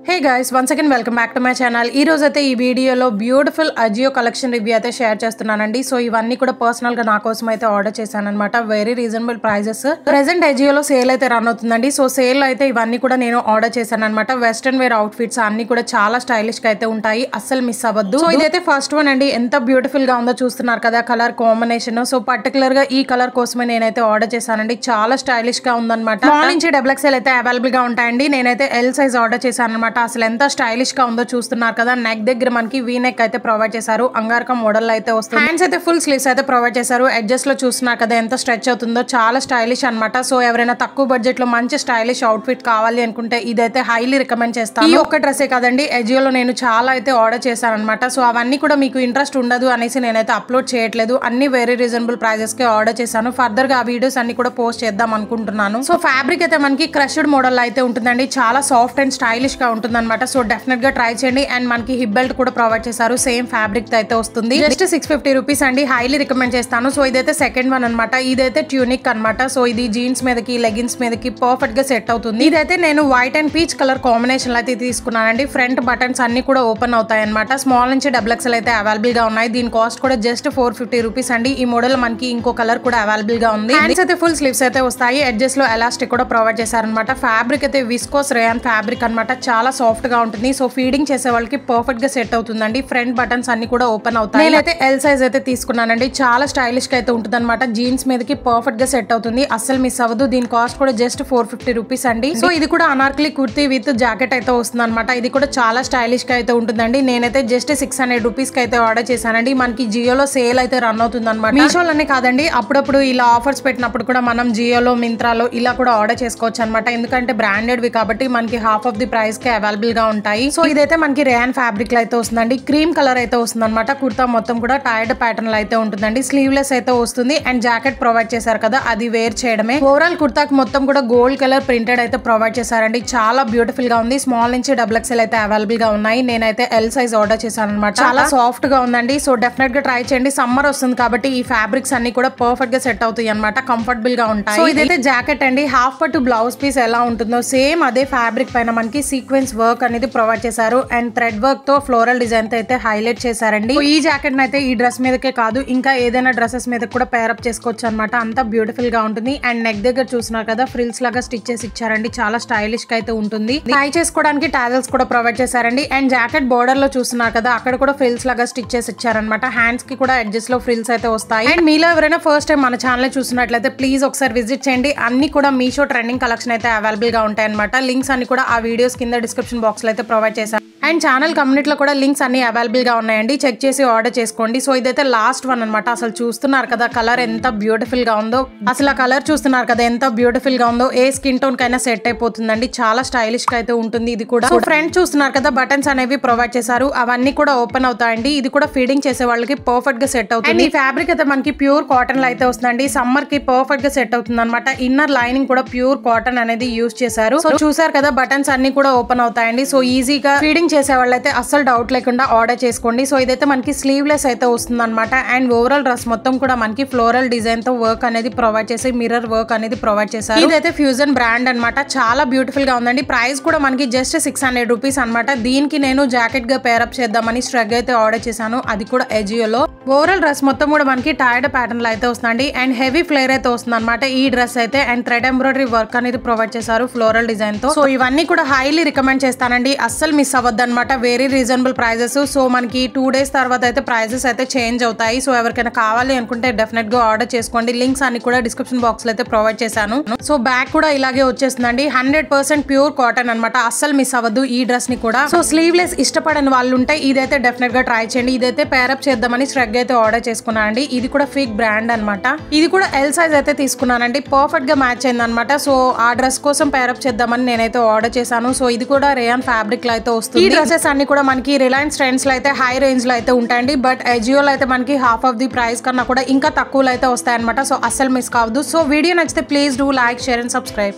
Hey guys, once again welcome back to my channel. ఈ రోజు అయితే ఈ వీడియోలో బ్యూటిఫుల్ అజియో కలెక్షన్ రివ్యూ అయితే షేర్ చేస్తున్నానండి. సో ఇవన్నీ కూడా పర్సనల్ గా నా కోసం అయితే ఆర్డర్ చేశాను అన్నమాట. Very reasonable prices. ప్రెజెంట్ అజియోలో సేల్ అయితే రన్ అవుతుందండి. సో సేల్ లో అయితే ఇవన్నీ కూడా నేను ఆర్డర్ చేశాను అన్నమాట. వెస్టర్న్ వేర్ అవుట్ ఫిట్స్ అన్ని కూడా చాలా స్టైలిష్ గా అయితే ఉంటాయి. అస్సలు మిస్ అవ్వద్దు. సో ఇదైతే ఫస్ట్ వన్ అండి. ఎంత బ్యూటిఫుల్ గా ఉందో చూస్తున్నారు కదా కలర్ కాంబినేషన్. సో పర్టికులర్ గా ఈ కలర్ కోసమే నేనైతే ఆర్డర్ చేశానండి. చాలా స్టైలిష్ గా ఉందన్నమాట. స్మాల్ నుంచి XXL అయితే అవైలబుల్ గా ఉంటాయండి. నేనైతే ఎల్ సైజ్ ఆర్డర్ చేశాను అన్నమాట. అసలు ఎంత స్టైలిష్ గా ఉందో చూస్తున్నారు కదా. నెక్ దగ్గర మనకి వీ నెక్ అయితే ప్రొవైడ్ చేశారు. అంగారకం మోడల్ అయితే వస్తుంది. హ్యాండ్స్ అయితే ఫుల్ స్లీవ్స్ అయితే ప్రొవైడ్ చేశారు. ఎడ్జెస్ లో చూస్తున్నారు కదా ఎంత స్ట్రెచ్ అవుతుందో. చాలా స్టైలిష్ అన్నమాట. సో ఎవరైనా తక్కువ బడ్జెట్ లో మంచి స్టైలిష్ అవుట్ ఫిట్ కావాలి అనుకుంటే ఇదైతే హైలీ రికమెండ్ చేస్తాను. ఈ ఒక్క డ్రెస్సే కాదండి, అజియోలో నేను చాలా అయితే ఆర్డర్ చేశాను అనమాట. సో అవన్నీ కూడా మీకు ఇంట్రెస్ట్ ఉండదు అనేసి నేనైతే అప్లోడ్ చేయట్లేదు. అన్ని వెరీ రీజనబుల్ ప్రైజెస్ కి ఆర్డర్ చేశాను. ఫర్దర్ గా ఆ వీడియోస్ అన్ని కూడా పోస్ట్ చేద్దాం అనుకుంటున్నాను. సో ఫ్యాబ్రిక్ అయితే మనకి క్రష్డ్ మోడల్ అయితే ఉంటుందండి. చాలా సాఫ్ట్ అండ్ స్టైలిష్ గా ఉంటుంది అనమాట. సో డెఫినెట్ గా ట్రై చేయండి. అండ్ మనకి హిప్ బెల్ట్ కూడా ప్రొవైడ్ చేశారు. సేమ్ ఫ్యాబ్రిక్ తో అయితే వస్తుంది. జస్ట్ 650 రూపీస్ అండి. హైలీ రికమెండ్ చేస్తాను. సో ఇదైతే సెకండ్ వన్ అనమాట. ఇదైతే ట్యూనిక్ అనమాట. సో ఇది జీన్స్ మీదకి లెగిన్స్ మీదకి పర్ఫెక్ట్ గా సెట్ అవుతుంది. ఇదైతే నేను white and peach colour combination అయితే తీసుకున్నానండి. ఫ్రంట్ బటన్స్ అన్ని కూడా ఓపెన్ అవుతాయి అనమాట. స్మాల్ నుంచి XXL అయితే అవైలబుల్ గా ఉన్నాయి. దీని కాస్ట్ కూడా జస్ట్ 450 రూపీస్ అండి. ఈ మోడల్ మనకి ఇంకో కలర్ కూడా అవైలబుల్ గా ఉంది. హ్యాండ్స్ అయితే ఫుల్ స్లీవ్స్ అయితే వస్తాయి. ఎడ్జెస్ లో ఎలాస్టిక్ కూడా ప్రొవైడ్ చేశారనమాట. ఫ్యాబ్రిక్ అయితే విస్కోస్ రేయాన్ ఫ్యాబ్రిక్ అనమాట. చాలా సాఫ్ట్ గా ఉంటుంది. సో ఫీడింగ్ చేసే వాళ్ళకి పర్ఫెక్ట్ గా సెట్ అవుతుందండి. ఫ్రంట్ బటన్స్ అన్ని కూడా ఓపెన్ అవుతాయి. నేనైతే ఎల్ సైజ్ అయితే తీసుకున్నానండి. చాలా స్టైలిష్ గా అయితే ఉంటుంది అనమాట. జీన్స్ మీదకి పర్ఫెక్ట్ గా సెట్ అవుతుంది. అస్సలు మిస్ అవ్వదు. దీని కాస్ట్ కూడా జస్ట్ 450 రూపీస్ అండి. సో ఇది కూడా అనార్కలి కుర్తీ విత్ జాకెట్ అయితే వస్తుంది అనమాట. ఇది కూడా చాలా స్టైలిష్ గా అయితే ఉంటుందండి. నేనైతే జస్ట్ 600 రూపీస్ కి అయితే ఆర్డర్ చేశానండి. మనకి జియోలో సేల్ అయితే రన్ అవుతుంది అనమాట. మీషోలోనే కాదండి, అప్పుడప్పుడు ఇలా ఆఫర్స్ పెట్టినప్పుడు కూడా మనం జియోలో మింత్రాలో ఇలా కూడా ఆర్డర్ చేసుకోవచ్చు అనమాట. ఎందుకంటే బ్రాండెడ్ వి కాబట్టి మనకి హాఫ్ ఆఫ్ ది ప్రైస్ కి అవైలబుల్ గా ఉంటాయి. సో ఇదైతే మనకి రేయాన్ ఫ్యాబ్రిక్ లో అయితే వస్తుందండి. క్రీమ్ కలర్ అయితే వస్తుంది అనమాట. కుర్తా మొత్తం కూడా టైర్డ్ ప్యాటర్న్ లో అయితే ఉంటుందండి. స్లీవ్లెస్ అయితే వస్తుంది. అండ్ జాకెట్ ప్రొవైడ్ చేశారు కదా, అది వేర్ చేయడమే. ఓవరాల్ కుర్తాకి మొత్తం కూడా గోల్డ్ కలర్ ప్రింటెడ్ అయితే ప్రొవైడ్ చేశారండి. చాలా బ్యూటిఫుల్ గా ఉంది. స్మాల్ నుంచి XXL అయితే అవైలబుల్ గా ఉన్నాయి. నేనైతే ఎల్ సైజ్ ఆర్డర్ చేశాను అనమాట. చాలా సాఫ్ట్ గా ఉందండి. సో డెఫినెట్ గా ట్రై చేయండి. సమ్మర్ వస్తుంది కాబట్టి ఈ ఫ్యాబ్రిక్స్ అన్ని కూడా పర్ఫెక్ట్ గా సెట్ అవుతాయి అనమాట. కంఫర్టబుల్ గా ఉంటాయి. సో ఇదైతే జాకెట్ అండి. హాఫ్ పట్టు బ్లౌజ్ పీస్ ఎలా ఉంటుందో సేమ్ అదే ఫ్యాబ్రిక్ పైన మనకి సీక్వెన్స్ వర్క్ అనేది ప్రొవైడ్ చేశారు. అండ్ థ్రెడ్ వర్క్ తో ఫ్లోరల్ డిజైన్ తో అయితే హైలైట్ చేశారండి. ఈ జాకెట్ అయితే ఈ డ్రెస్ మీదకే కాదు, ఇంకా ఏదైనా డ్రెస్సెస్ మీద కూడా పేరప్ చేసుకోవచ్చు అనమాట. అంత బ్యూటిఫుల్ గా ఉంటుంది. అండ్ నెక్ దగ్గర చూస్తున్నారు కదా ఫ్రిల్స్ లాగా స్టిచ్ చేసి ఇచ్చారండి. చాలా స్టైలిష్ గా అయితే ఉంటుంది. టై చేసుకోవడానికి టాజల్స్ కూడా ప్రొవైడ్ చేశారండి. అండ్ జాకెట్ బోర్డర్ లో చూస్తున్నారు కదా, అక్కడ కూడా ఫ్రిల్స్ లాగా స్టిచ్ చేసి ఇచ్చారనమాట. హ్యాండ్స్ కి కూడా ఎడ్జెస్ లో ఫ్రిల్స్ అయితే వస్తాయి. అండ్ మీలో ఎవరైనా ఫస్ట్ టైం మన ఛానల్ చూసినట్లయితే ప్లీజ్ ఒకసారి విజిట్ చేయండి. అన్ని కూడా మీషో ట్రెండింగ్ కలెక్షన్ అయితే అవైలబుల్ గా ఉంటాయి అనమాట. లింక్స్ అన్ని కూడా ఆ వీడియోస్ కింద డిస్క్రిప్షన్ బాక్స్ లో అయితే ప్రొవైడ్ చేశారు. అండ్ ఛానల్ కమ్యూనిటీలో కూడా లింక్స్ అన్ని అవైలబుల్ గా ఉన్నాయండి. చెక్ చేసి ఆర్డర్ చేసుకోండి. సో ఇదైతే లాస్ట్ వన్ అనమాట. అసలు చూస్తున్నారు కదా కలర్ ఎంత బ్యూటిఫుల్ గా ఉందో. అసలు ఆ కలర్ చూస్తున్నారు కదా ఎంత బ్యూటిఫుల్ గా ఉందో. ఏ స్కిన్ టోన్ కైనా సెట్ అయిపోతుందండి. చాలా స్టైలిష్ గా అయితే ఉంటుంది. ఇది కూడా ఫ్రంట్ చూస్తున్నారు కదా బటన్స్ అనేవి ప్రొవైడ్ చేశారు. అవన్నీ కూడా ఓపెన్ అవుతాయండి. ఇది కూడా ఫీడింగ్ చేసే వాళ్ళకి పర్ఫెక్ట్ గా సెట్ అవుతుంది. ఈ ఫ్యాబ్రిక్ అయితే మనకి ప్యూర్ కాటన్ లో అయితే వస్తుందండి. సమ్మర్ కి పర్ఫెక్ట్ గా సెట్ అవుతుంది అనమాట. ఇన్నర్ లైనింగ్ కూడా ప్యూర్ కాటన్ అనేది యూజ్ చేశారు. సో చూసారు కదా బటన్స్ అన్ని కూడా ఓపెన్ అవుతాయండి. సో ఈజీగా ఫీడింగ్ చేసే వాళ్ళైతే అస్సలు డౌట్ లేకుండా ఆర్డర్ చేసుకోండి. సో ఇదైతే మనకి స్లీవ్లెస్ అయితే వస్తుంది అనమాట. అండ్ ఓవరాల్ డ్రెస్ మొత్తం కూడా మనకి ఫ్లోరల్ డిజైన్ తో వర్క్ అనేది ప్రొవైడ్ చేసి మిర్రర్ వర్క్ అనేది ప్రొవైడ్ చేశారు. ఇదైతే ఫ్యూజన్ బ్రాండ్ అనమాట. చాలా బ్యూటిఫుల్ గా ఉందండి. ప్రైస్ కూడా మనకి జస్ట్ 600 రూపీస్ అనమాట. దీనికి నేను జాకెట్ గా పేరప్ చేద్దామని స్ట్రగ్ అయితే ఆర్డర్ చేశాను. అది కూడా అజియోలో. ఓవరాల్ డ్రెస్ మొత్తం కూడా మనకి టైర్డ్ ప్యాటర్న్ లో అయితే వస్తుందండి. అండ్ హెవీ ఫ్లేర్ అయితే వస్తుంది అనమాట ఈ డ్రెస్ అయితే. అండ్ థ్రెడ్ ఎంబ్రాయిడరీ వర్క్ అనేది ప్రొవైడ్ చేశారు ఫ్లోరల్ డిజైన్ తో. సో ఇవన్నీ కూడా హైలీ రికమెండ్ చేస్తానండి. అస్సలు మిస్ అవ్వద్దు అనమాట. Very reasonable prices. సో మనకి 2 days తర్వాత అయితే ప్రైజెస్ అయితే చేంజ్ అవుతాయి. సో ఎవరికైనా కావాలి అనుకుంటే డెఫినెట్ గా ఆర్డర్ చేసుకోండి. లింక్స్ అన్ని కూడా డిస్క్రిప్షన్ బాక్స్ లో అయితే ప్రొవైడ్ చేశాను. సో బ్యాక్ కూడా ఇలాగే వచ్చేస్తుందండి. 100% ప్యూర్ కాటన్ అనమాట. అస్సలు మిస్ అవ్వద్దు ఈ డ్రెస్ ని కూడా. సో స్లీవ్లెస్ ఇష్టపడని వాళ్ళు ఉంటే ఇదైతే డెఫినెట్ గా ట్రై చేయండి. ఇదైతే పేరప్ చేద్దామని స్ట్రగ్ అయితే ఆర్డర్ చేసుకున్నానండి. ఇది కూడా ఫిగ్ బ్రాండ్ అనమాట. ఇది కూడా ఎల్ సైజ్ అయితే తీసుకున్నానండి. పర్ఫెక్ట్ గా మ్యాచ్ అయింది అనమాట. సో ఆ డ్రెస్ కోసం పేరప్ చేద్దామని నేనైతే ఆర్డర్ చేశాను. సో ఇది కూడా రేయాన్ ఫ్యాబ్రిక్ లో అయితే వస్తుంది. ఈ డ్రెస్సెస్ అన్ని కూడా మనకి రిలయన్స్ ట్రెండ్స్ లో అయితే హై రేంజ్ లో అయితే ఉంటాయండి. బట్ అజియోలో అయితే మనకి హాఫ్ ఆఫ్ ది ప్రైస్ కన్నా కూడా ఇంకా తక్కువలో అయితే వస్తాయి అనమాట. సో అస్సలు మిస్ కావద్దు. సో వీడియో నచ్చితే please do like, share and subscribe.